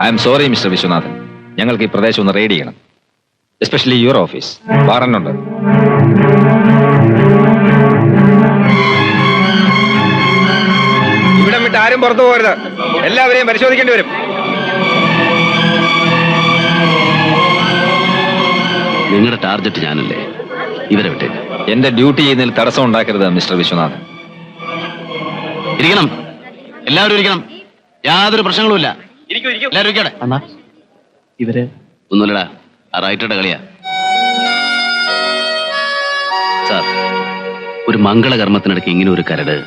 I am sorry mister Viswanathan, ഞങ്ങൾക്ക് ഈ പ്രദേശം ഒന്ന് റെയ്ഡ് ചെയ്യണം, എസ്പെഷ്യലി യുവർ ഓഫീസ്. വാറന്റുണ്ട്. ഇവിടെ വിട്ട് ആരും പുറത്തു പോകരുത്, എല്ലാവരെയും പരിശോധിക്കേണ്ടി വരും. നിങ്ങളുടെ ടാർഗറ്റ് ഞാനല്ലേ, ഇവരെ വിട്ടേ. എന്റെ ഡ്യൂട്ടി ചെയ്യുന്നതിൽ തടസ്സം ഉണ്ടാക്കരുത് മിസ്റ്റർ വിശ്വനാഥൻ. ഇരിക്കണം, എല്ലാവരും ഇരിക്കണം, യാതൊരു പ്രശ്നങ്ങളുമില്ല. എല്ലാവരും ഇരിക്കട്ടെ. ഇവര് ഒന്നുമില്ലടാ, ആ റൈറ്ററുടെ കളിയാ. സാർ, ഒരു മംഗളകർമ്മത്തിനിടയ്ക്ക് ഇങ്ങനെ ഒരു കരട്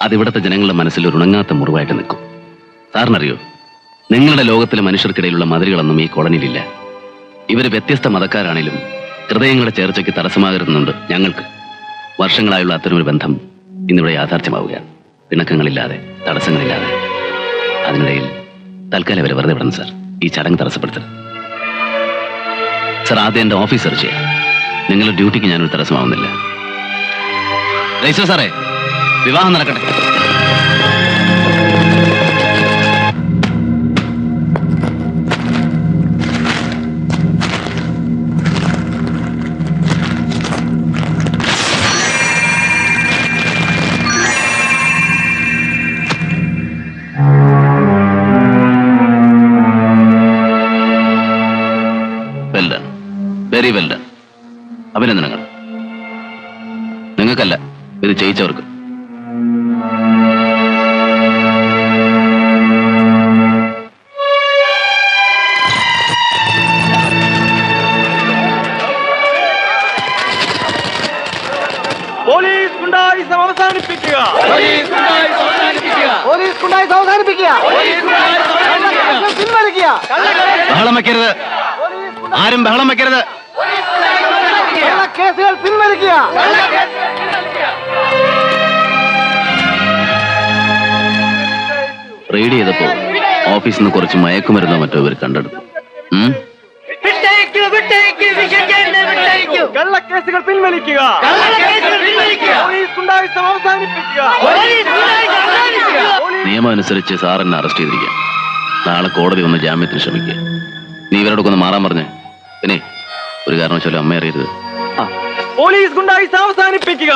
അതിവിടുത്തെ ജനങ്ങളുടെ മനസ്സിൽ ഒരു ഉണങ്ങാത്ത മുറിവായിട്ട് നിൽക്കും. സാറിനറിയോ, നിങ്ങളുടെ ലോകത്തിലെ മനുഷ്യർക്കിടയിലുള്ള മതിലുകളൊന്നും ഈ കോളനിയിലില്ല. ഇവര് വ്യത്യസ്ത മതക്കാരാണെങ്കിലും ഹൃദയങ്ങളുടെ ചേർച്ചയ്ക്ക് തടസ്സമാകരുന്നുണ്ട് ഞങ്ങൾക്ക്. വർഷങ്ങളായുള്ള അത്തരമൊരു ബന്ധം ഇന്നിവിടെ യാഥാർത്ഥ്യമാവുകയാണ്, പിണക്കങ്ങളില്ലാതെ, തടസ്സങ്ങളില്ലാതെ. അതിനിടയിൽ തൽക്കാലം വരെ വെറുതെ വിടണം സാർ, ഈ ചടങ്ങ് തടസ്സപ്പെടുത്തരുത്. സാർ, ആദ്യം എന്റെ ഓഫീസ് സെർച്ച് ചെയ്യാം. നിങ്ങളുടെ ഡ്യൂട്ടിക്ക് ഞാനൊരു തടസ്സമാവുന്നില്ല. രജിസ്റ്റർ സാറേ, വിവാഹം നടക്കട്ടെ. Well done, very well done. അഭിനന്ദനങ്ങൾ. നിങ്ങൾക്കല്ല, ഇത് ചെയ്യിച്ചവർക്ക്. പോലീസ് ഗുണ്ടായിസം അവസാനിപ്പിക്കുക. ബഹളം വയ്ക്കരുത്, ആരും ബഹളം വയ്ക്കരുത്. കേസുകൾ പിൻവലിക്കുക. റെയ്ഡ് ചെയ്തപ്പോ ഓഫീസിൽ നിന്ന് കുറച്ച് മയക്കുമരുന്നോ മറ്റോ ഇവർ കണ്ടെടുത്തു. കള്ളക്കേസുകൾ പിൻവലിക്കുക. പോലീസ് ഗുണ്ടായിസം അവസാനിപ്പിക്കുക. നിയമം അനുസരിച്ച് സാറിനെ അറസ്റ്റ് ചെയ്തിരിക്കുക. നാളെ കോടതി വന്ന് ജാമ്യത്തിന് ശ്രമിക്കുക. നീ ഇവരോടൊക്കെ ഒന്ന് മാറാൻ പറഞ്ഞേ. പിന്നെ ഒരു കാരണവശാലും അമ്മ അറിയരുത്. പോലീസ് ഗുണ്ടായിസം അവസാനിപ്പിക്കുക.